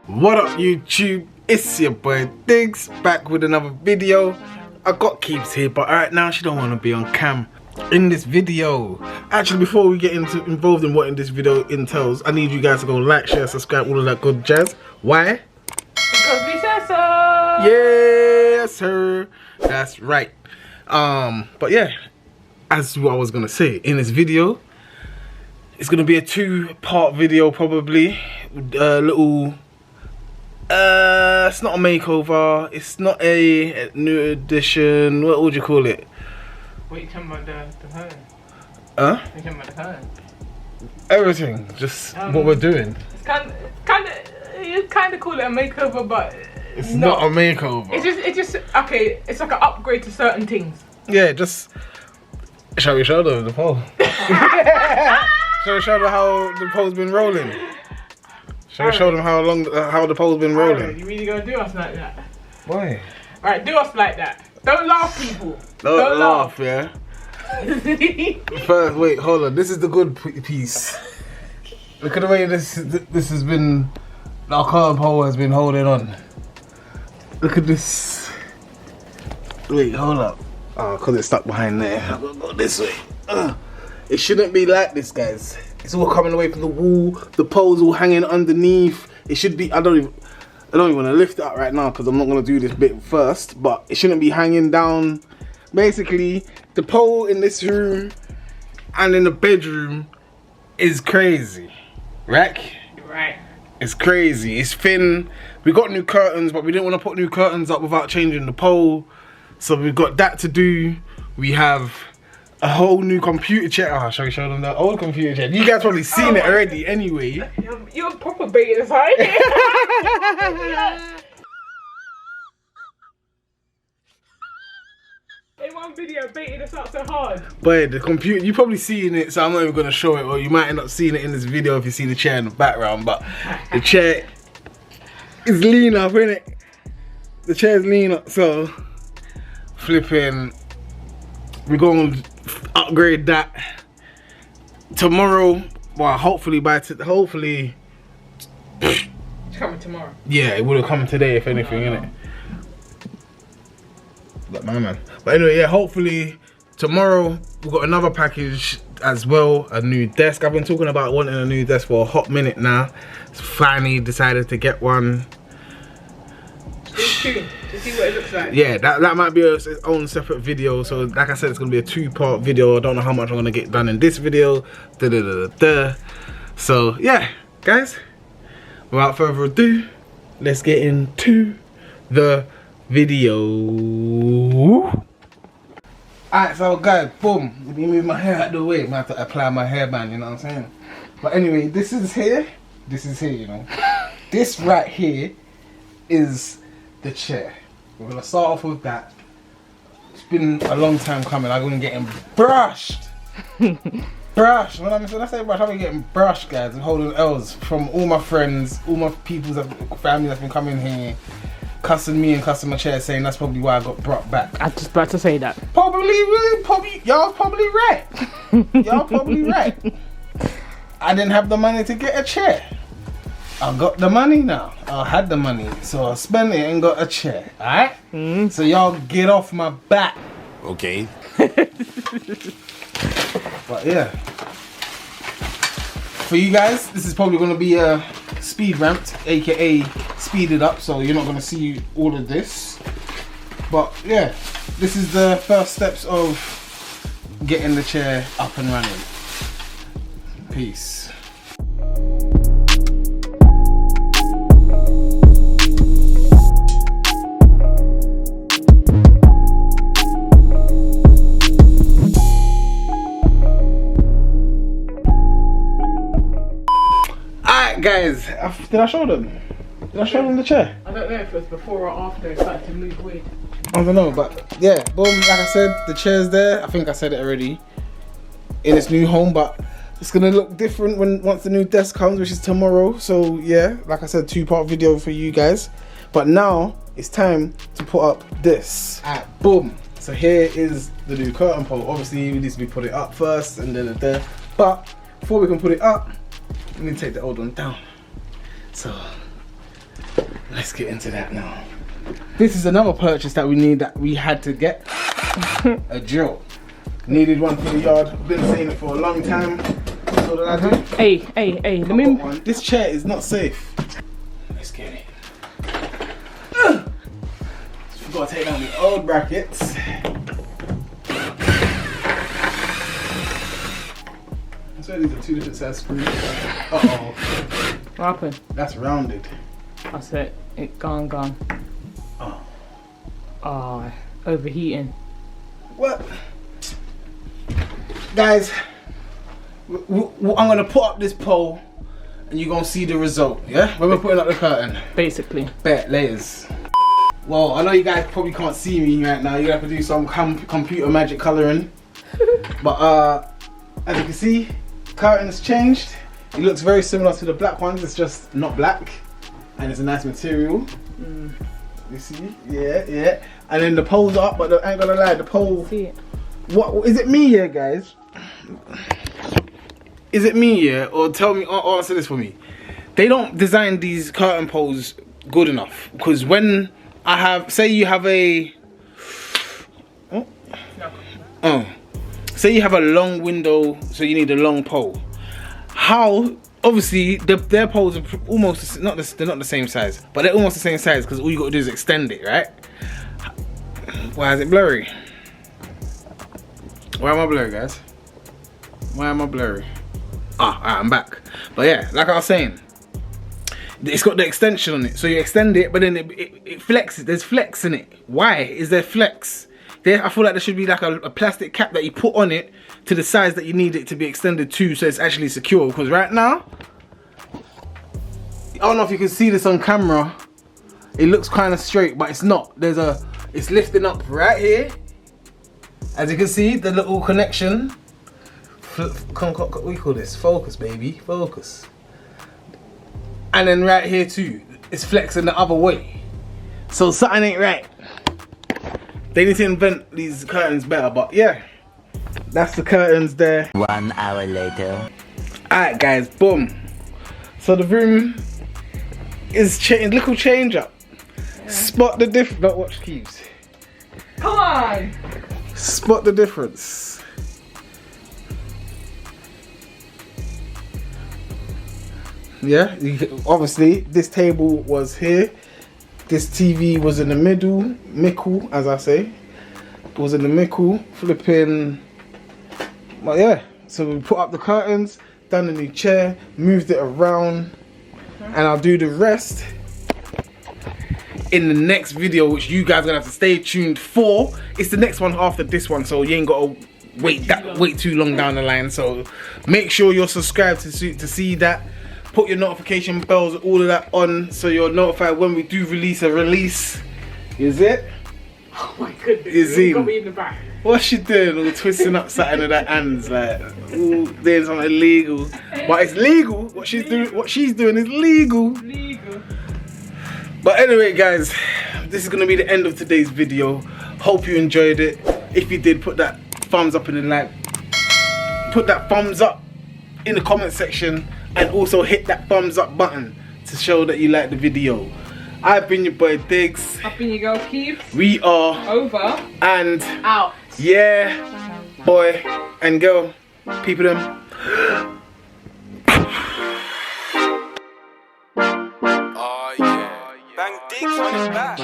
What up YouTube, it's your boy Digz, back with another video. I got Keebs here, but right now she don't want to be on cam in this video. Actually, before we get involved in what this video entails, I need you guys to go like, share, subscribe, all of that good jazz. Why? Because we said so. Yes sir, that's right. But yeah, as what I was gonna say, in this video it's gonna be a two-part video probably. Little it's not a makeover, it's not a new edition, what would you call it? What you talking about the home? Huh? You talking about the home? Everything, just what we're doing. You kind of call it a makeover, but it's not a makeover. It's just okay. It's like an upgrade to certain things. Yeah, just shall we show them the pole? Shall we show them how the pole's been rolling? Shall we show them how the pole's been rolling? You really gonna do us like that? Why? Alright, do us like that. Don't laugh, people. Don't laugh, yeah? First, wait, hold on. This is the good piece. Look at the way this has been, our current pole has been holding on. Look at this. Wait, hold up. Oh, because it's stuck behind there. I'm gonna go this way. It shouldn't be like this, guys. It's all coming away from the wall. The pole's all hanging underneath. It should be, I don't even want to lift it up right now because I'm not going to do this bit first. But it shouldn't be hanging down. Basically, the pole in this room and in the bedroom is crazy. Right? Right. It's crazy. It's thin. We got new curtains, but we didn't want to put new curtains up without changing the pole. So we've got that to do. We have a whole new computer chair. Oh, shall we show them the old computer chair? You guys probably seen it already anyway. You're proper baiting us, aren't you? In one video, baiting us out so hard. But the computer, you probably seen it, so I'm not even going to show it. Or you might end up seeing it in this video if you see the chair in the background. But the chair is lean up, innit? The chair's lean up, so flipping, we're going to upgrade that tomorrow. Well, hopefully hopefully It's coming tomorrow. yeah, it would have come today if anything, innit? Like my man. But anyway, yeah, hopefully tomorrow we've got another package as well, a new desk. I've been talking about wanting a new desk for a hot minute now. Finally decided to get one. Stay tuned to see what it looks like. Yeah, that might be its own separate video. So like I said, it's gonna be a two-part video. I don't know how much I'm gonna get done in this video. So yeah, guys, without further ado, let's get into the video. Alright, so guys, boom. Let me move my hair out of the way. I'm gonna have to apply my hairband, you know what I'm saying? But anyway, this is here, you know. This right here is the chair. We're gonna start off with that. It's been a long time coming. I've been getting brushed. Brushed. When I say brushed, I've been getting brushed, guys, and holding L's from all my friends, all my family that's been coming here, cussing me and cussing my chair, saying that's probably why I got brought back. I was just about to say that. Probably, y'all probably right. Y'all probably right. I didn't have the money to get a chair. I got the money now. I had the money, so I spent it and got a chair. Alright? So y'all get off my back. Okay. But yeah. For you guys, this is probably gonna be a speed ramped, aka speeded up, so you're not gonna see all of this. But yeah, this is the first steps of getting the chair up and running. Peace. Guys, did I show them? Did I show them the chair? I don't know if it was before or after it started to move weird. I don't know, but yeah, boom, like I said, the chair's there. I think I said it already. In its new home, but it's gonna look different once the new desk comes, which is tomorrow. So yeah, like I said, two-part video for you guys. But now it's time to put up this. Alright, boom. So here is the new curtain pole. Obviously, we need to put it up first and then. But before we can put it up, We need to take the old one down. So let's get into that now. This is another purchase that we had to get. A drill. Needed one for the yard. Been saying it for a long time. So that I do. Hey, let me. This chair is not safe. Let's get it. Forgot to take down the old brackets. So these are 2 different size screws. Uh-oh. What happened? That's rounded. That's it. It gone. Oh. Oh, overheating. What? Guys, I'm gonna put up this pole and you're gonna see the result, yeah? When we're putting up the curtain. Basically. Bet, layers. Well, I know you guys probably can't see me right now. You're gonna have to do some computer magic colouring. But as you can see, curtain has changed. It looks very similar to the black ones, it's just not black. And it's a nice material. You see? Yeah. And then the pole's up, but I ain't gonna lie, the pole. See it. What is it me here, guys? Is it me here? Or tell me, or answer this for me. They don't design these curtain poles good enough. Because when I have, say you have a say you have a long window, so you need a long pole. How? Obviously, their poles are almost they're not the same size, but they're almost the same size because all you got to do is extend it, right? Why is it blurry? Why am I blurry, guys? Why am I blurry? Ah, alright, I'm back. But yeah, like I was saying, it's got the extension on it, so you extend it, but then it flexes. There's flex in it. Why is there flex? I feel like there should be like a plastic cap that you put on it to the size that you need it to be extended to, so it's actually secure. Because right now, I don't know if you can see this on camera, it looks kind of straight, but it's not. It's lifting up right here. As you can see, the little connection. What do you call this? Focus, baby, focus. And then right here too, it's flexing the other way. So something ain't right. They need to invent these curtains better, but yeah. That's the curtains there. 1 hour later. Alright guys, boom. So the room is little change up. Yeah. Spot the difference. Don't watch Keebs. Come on! Spot the difference. Yeah, obviously this table was here. This TV was in the middle, as I say. It was in the middle, flipping. But yeah, so we put up the curtains, done the new chair, moved it around, and I'll do the rest in the next video, which you guys are gonna have to stay tuned for. It's the next one after this one, so you ain't gotta wait too long down the line. So make sure you're subscribed to see that. Put your notification bells, all of that on, so you're notified when we do release a release. Is it? Oh my goodness, Is you got me in the back. What's she doing? All twisting up something with her hands, like ooh, doing something illegal. But it's legal. What she's doing is legal. Legal. But anyway, guys, this is gonna be the end of today's video. Hope you enjoyed it. If you did, put that thumbs up in the like. Put that thumbs up in the comment section. And also hit that thumbs up button to show that you like the video. I've been your boy Digz. I've been your girl Keebs. We are over and out. Yeah, boy and girl, people them. Oh yeah, BannDIgz on his back.